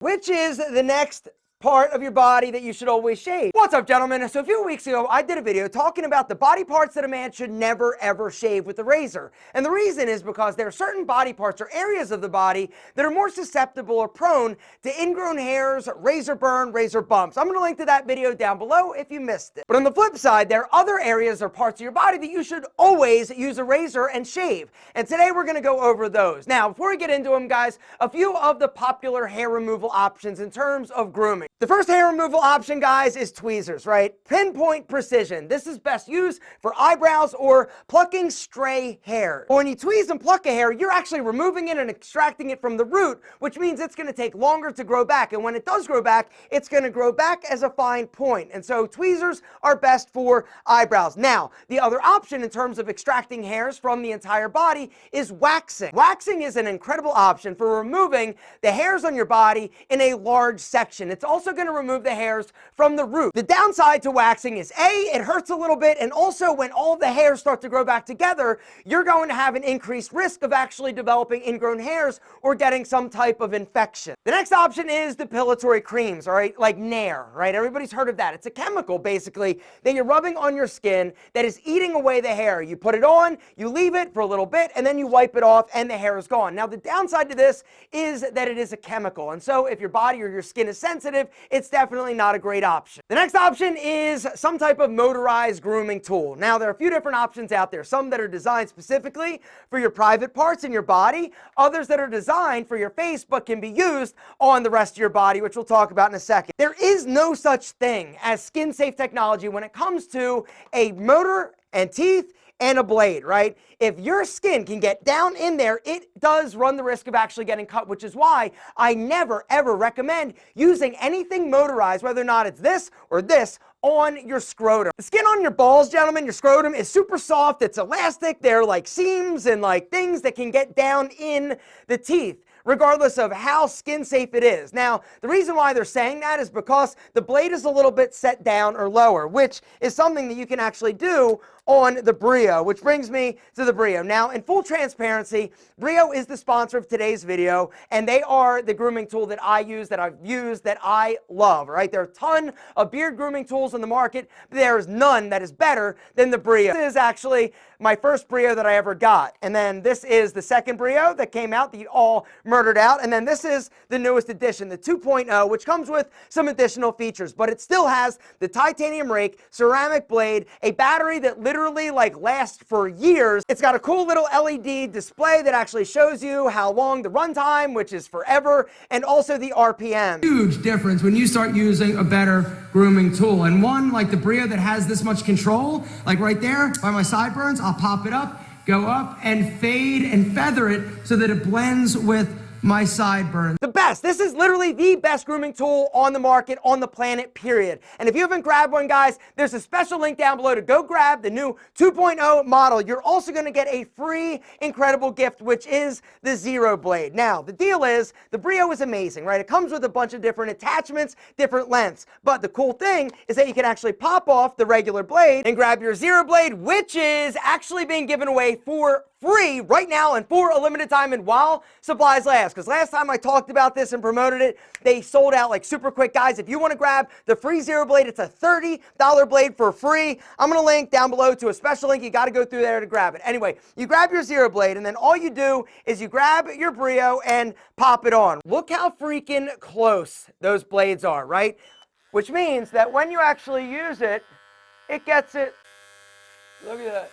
which is the next part of your body that you should always shave. What's up, gentlemen? So a few weeks ago, I did a video talking about the body parts that a man should never ever shave with a razor. And the reason is because there are certain body parts or areas of the body that are more susceptible or prone to ingrown hairs, razor burn, razor bumps. I'm gonna link to that video down below if you missed it. But on the flip side, there are other areas or parts of your body that you should always use a razor and shave. And today we're gonna go over those. Now, before we get into them, guys, a few of the popular hair removal options in terms of grooming. The first hair removal option, guys, is tweezers, right? Pinpoint precision. This is best used for eyebrows or plucking stray hair. When you tweeze and pluck a hair, you're actually removing it and extracting it from the root, which means it's going to take longer to grow back. And when it does grow back, it's going to grow back as a fine point. And so tweezers are best for eyebrows. Now, the other option in terms of extracting hairs from the entire body is waxing. Waxing is an incredible option for removing the hairs on your body in a large section. It's also going to remove the hairs from the root. The downside to waxing is it hurts a little bit, and also when all the hairs start to grow back together, you're going to have an increased risk of actually developing ingrown hairs or getting some type of infection. The next option is depilatory creams, all right, like Nair, right? Everybody's heard of that. It's a chemical, basically, that you're rubbing on your skin that is eating away the hair. You put it on, you leave it for a little bit, and then you wipe it off, and the hair is gone. Now, the downside to this is that it is a chemical, and so if your body or your skin is sensitive, it's definitely not a great option. The next option is some type of motorized grooming tool. Now, there are a few different options out there, some that are designed specifically for your private parts in your body, others that are designed for your face but can be used on the rest of your body, which we'll talk about in a second. There is no such thing as skin-safe technology when it comes to a motor and teeth and a blade, right? If your skin can get down in there, it does run the risk of actually getting cut, which is why I never ever recommend using anything motorized, whether or not it's this or this, on your scrotum. The skin on your balls, gentlemen, your scrotum, is super soft, it's elastic, there are like seams and like things that can get down in the teeth, regardless of how skin safe it is. Now, the reason why they're saying that is because the blade is a little bit set down or lower, which is something that you can actually do on the Brio, which brings me to the Brio. Now, in full transparency, Brio is the sponsor of today's video, and they are the grooming tool that I use, that I've used, that I love, right? There are a ton of beard grooming tools on the market, but there is none that is better than the Brio. This is actually my first Brio that I ever got, and then this is the second Brio that came out that you all murdered out, and then this is the newest edition, the 2.0, which comes with some additional features, but it still has the titanium rake, ceramic blade, a battery that literally like lasts for years. It's got a cool little LED display that actually shows you how long the runtime, which is forever, and also the RPM. Huge difference when you start using a better grooming tool. And one like the Brio that has this much control, like right there by my sideburns, I'll pop it up, go up, and fade and feather it so that it blends with my sideburn. The best. This is literally the best grooming tool on the market, on the planet, period. And if you haven't grabbed one, guys, there's a special link down below to go grab the new 2.0 model. You're also going to get a free, incredible gift, which is the Zero Blade. Now, the deal is, the Brio is amazing, right? It comes with a bunch of different attachments, different lengths. But the cool thing is that you can actually pop off the regular blade and grab your Zero Blade, which is actually being given away for free right now and for a limited time and while supplies last. Because last time I talked about this and promoted it, they sold out like super quick. Guys, if you want to grab the free Zero Blade, it's a $30 blade for free. I'm going to link down below to a special link. You got to go through there to grab it. Anyway, you grab your Zero Blade, and then all you do is you grab your Brio and pop it on. Look how freaking close those blades are, right? Which means that when you actually use it, it gets it. Look at that.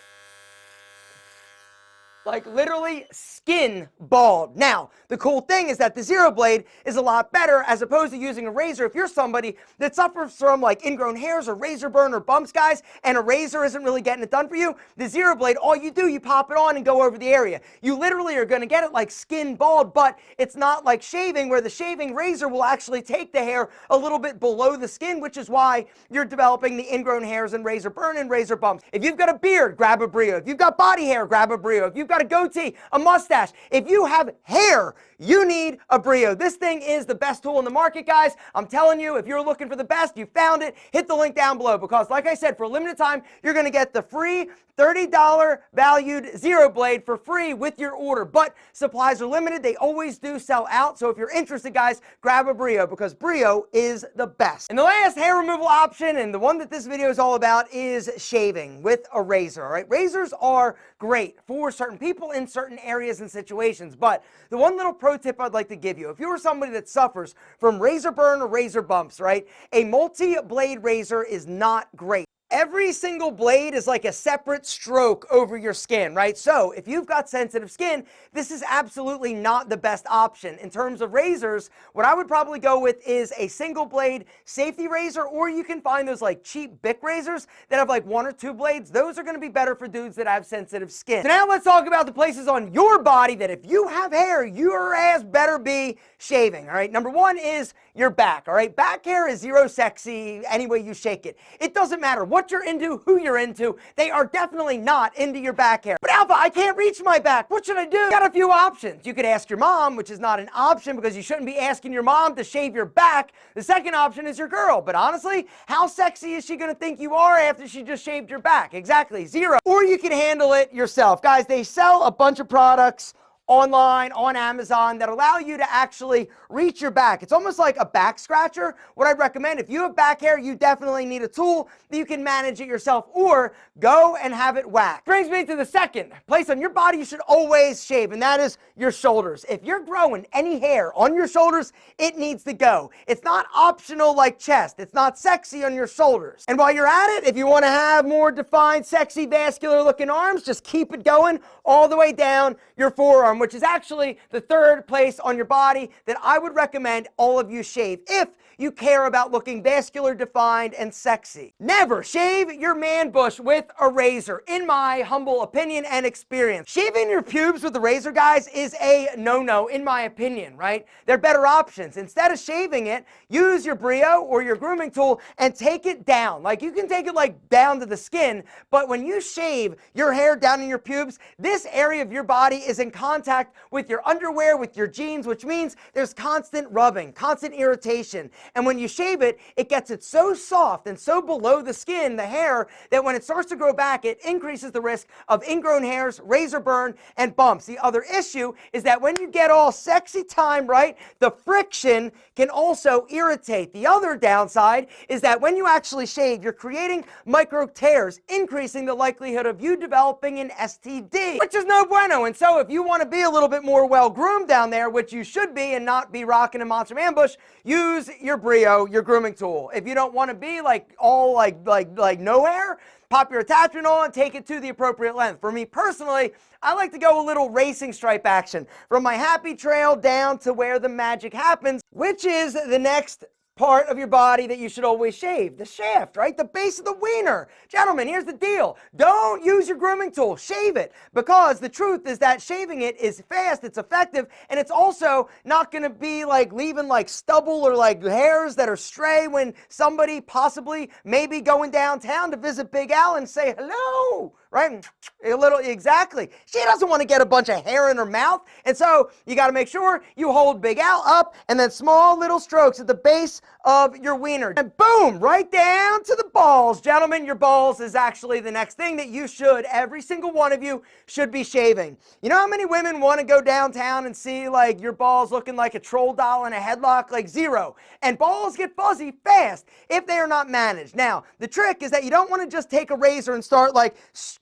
Like literally skin bald. Now, the cool thing is that the Zero Blade is a lot better as opposed to using a razor. If you're somebody that suffers from like ingrown hairs or razor burn or bumps, guys, and a razor isn't really getting it done for you, the Zero Blade, all you do, you pop it on and go over the area. You literally are going to get it like skin bald, but it's not like shaving, where the shaving razor will actually take the hair a little bit below the skin, which is why you're developing the ingrown hairs and razor burn and razor bumps. If you've got a beard, grab a Brio. If you've got body hair, grab a Brio. If you've you've got a goatee, a mustache, if you have hair, you need a Brio. This thing is the best tool in the market, guys. I'm telling you, if you're looking for the best, you found it. Hit the link down below because, like I said, for a limited time, you're going to get the free $30 valued Zero Blade for free with your order. But supplies are limited. They always do sell out. So if you're interested, guys, grab a Brio because Brio is the best. And the last hair removal option, and the one that this video is all about, is shaving with a razor. All right, razors are great for certain people in certain areas and situations. But the one little pro tip I'd like to give you, if you're somebody that suffers from razor burn or razor bumps, right, a multi-blade razor is not great. Every single blade is like a separate stroke over your skin, right? So if you've got sensitive skin, this is absolutely not the best option. In terms of razors, what I would probably go with is a single blade safety razor, or you can find those like cheap Bic razors that have like 1 or 2 blades. Those are going to be better for dudes that have sensitive skin. So now let's talk about the places on your body that if you have hair, your ass better be shaving, all right? Number 1 is your back, all right? Back hair is zero sexy any way you shake it. It doesn't matter what you're into, who you're into, they are definitely not into your back hair. But Alpha, I can't reach my back. What should I do? You got a few options. You could ask your mom, which is not an option because you shouldn't be asking your mom to shave your back. The second option is your girl. But honestly, how sexy is she going to think you are after she just shaved your back? Exactly, zero. Or you can handle it yourself. Guys, they sell a bunch of products online, on Amazon, that allow you to actually reach your back. It's almost like a back scratcher. What I recommend, if you have back hair, you definitely need a tool that you can manage it yourself, or go and have it whacked. Brings me to the second place on your body you should always shave, and that is your shoulders. If you're growing any hair on your shoulders, it needs to go. It's not optional like chest. It's not sexy on your shoulders. And while you're at it, if you want to have more defined, sexy, vascular looking arms, just keep it going all the way down your forearm, which is actually the third place on your body that I would recommend all of you shave if you care about looking vascular, defined, and sexy. Never shave your man bush with a razor, in my humble opinion and experience. Shaving your pubes with a razor, guys, is a no-no, in my opinion, right? There are better options. Instead of shaving it, use your Brio or your grooming tool and take it down. Like, you can take it like down to the skin, but when you shave your hair down in your pubes, this area of your body is in contact with your underwear, with your jeans, which means there's constant rubbing, constant irritation. And when you shave it, it gets it so soft and so below the skin, the hair, that when it starts to grow back, it increases the risk of ingrown hairs, razor burn, and bumps. The other issue is that when you get all sexy time, right, the friction can also irritate. The other downside is that when you actually shave, you're creating micro tears, increasing the likelihood of you developing an STD, which is no bueno. And so if you want to be a little bit more well-groomed down there, which you should be and not be rocking a monster man bush, use your Brio, your grooming tool. If you don't want to be like all like no hair, pop your attachment on, take it to the appropriate length. For me personally, I like to go a little racing stripe action from my happy trail down to where the magic happens, which is the next part of your body that you should always shave, the shaft, right? The base of the wiener. Gentlemen, here's the deal. Don't use your grooming tool. Shave it, because the truth is that shaving it is fast, it's effective, and it's also not going to be like leaving like stubble or like hairs that are stray when somebody possibly maybe going downtown to visit Big Al and say hello, right? A little, exactly. She doesn't want to get a bunch of hair in her mouth, and so you got to make sure you hold Big Al up and then small little strokes at the base of your wiener. And boom, right down to the balls. Gentlemen, your balls is actually the next thing that you should, every single one of you should be shaving. You know how many women want to go downtown and see like your balls looking like a troll doll in a headlock? Like zero. And balls get fuzzy fast if they are not managed. Now, the trick is that you don't want to just take a razor and start like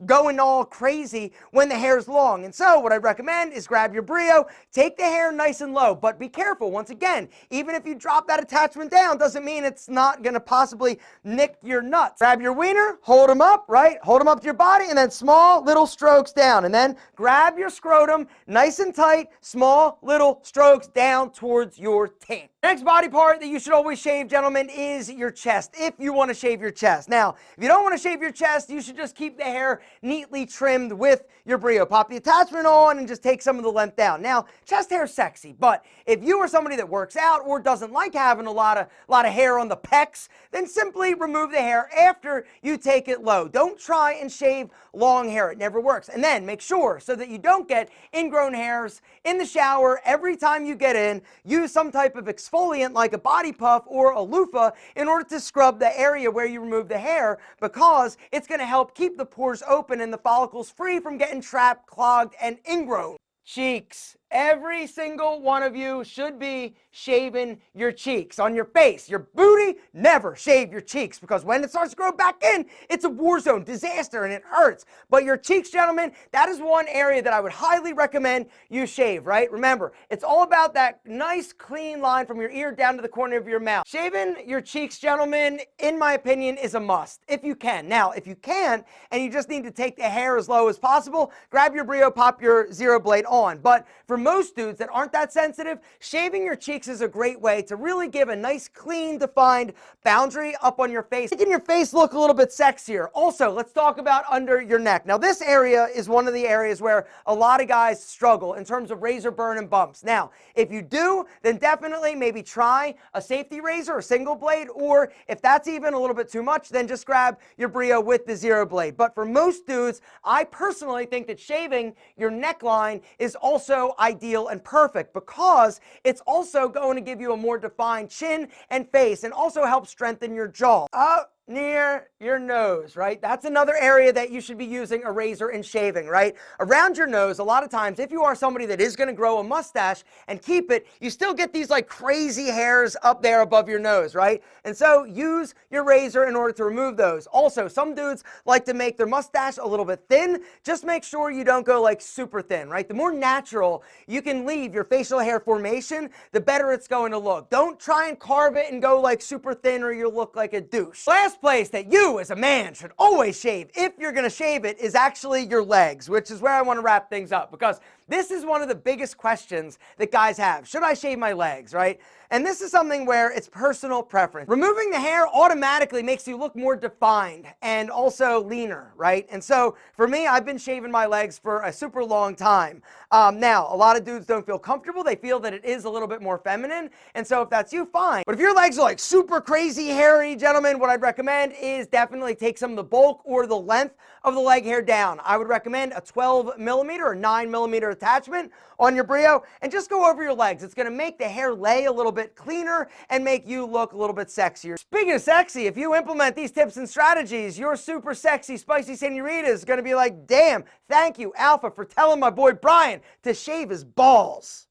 going all crazy when the hair's long. And so what I recommend is grab your Brio, take the hair nice and low, but be careful. Once again, even if you drop that attachment down, doesn't mean it's not going to possibly nick your nuts. Grab your wiener, hold them up, right? Hold them up to your body, and then small little strokes down. And then grab your scrotum, nice and tight, small little strokes down towards your taint. Next body part that you should always shave, gentlemen, is your chest, if you want to shave your chest. Now, if you don't want to shave your chest, you should just keep the hair neatly trimmed with your Brio. Pop the attachment on and just take some of the length down. Now, chest hair is sexy, but if you are somebody that works out or doesn't like having a lot of hair on the pecs, then simply remove the hair after you take it low. Don't try and shave long hair. It never works. And then make sure, so that you don't get ingrown hairs in the shower every time you get in, use some type of exfoliant like a body puff or a loofah in order to scrub the area where you remove the hair, because it's going to help keep the pores open and the follicles free from getting trapped, clogged, and ingrown. Cheeks. Every single one of you should be shaving your cheeks. On your face, your booty, never shave your cheeks, because when it starts to grow back in, it's a war zone, disaster, and it hurts. But your cheeks, gentlemen, that is one area that I would highly recommend you shave, right? Remember, it's all about that nice clean line from your ear down to the corner of your mouth. Shaving your cheeks, gentlemen, in my opinion, is a must, if you can. Now, if you can't, and you just need to take the hair as low as possible, grab your Brio, pop your zero blade on. But for most dudes that aren't that sensitive, shaving your cheeks is a great way to really give a nice, clean, defined boundary up on your face, making your face look a little bit sexier. Also, let's talk about under your neck. Now, this area is one of the areas where a lot of guys struggle in terms of razor burn and bumps. Now, if you do, then definitely maybe try a safety razor, a single blade, or if that's even a little bit too much, then just grab your Brio with the zero blade. But for most dudes, I personally think that shaving your neckline is also ideal and perfect, because it's also going to give you a more defined chin and face, and also help strengthen your jaw. Up near your nose, right? That's another area that you should be using a razor and shaving, right? Around your nose, a lot of times, if you are somebody that is going to grow a mustache and keep it, you still get these like crazy hairs up there above your nose, right? And so use your razor in order to remove those. Also, some dudes like to make their mustache a little bit thin. Just make sure you don't go like super thin, right? The more natural you can leave your facial hair formation, the better it's going to look. Don't try and carve it and go like super thin, or you'll look like a douche. Last place that you as a man should always shave, if you're going to shave it, is actually your legs, which is where I want to wrap things up, because this is one of the biggest questions that guys have. Should I shave my legs, right? And this is something where it's personal preference. Removing the hair automatically makes you look more defined and also leaner, right? And so for me, I've been shaving my legs for a super long time. Now, a lot of dudes don't feel comfortable. They feel that it is a little bit more feminine. And so if that's you, fine. But if your legs are like super crazy hairy, gentlemen, what I'd recommend is definitely take some of the bulk or the length of the leg hair down. I would recommend a 12 millimeter or 9 millimeter attachment on your Brio, and just go over your legs. It's going to make the hair lay a little bit cleaner and make you look a little bit sexier. Speaking of sexy, if you implement these tips and strategies, your super sexy, spicy senorita is going to be like, damn, thank you, Alpha, for telling my boy Brian to shave his balls.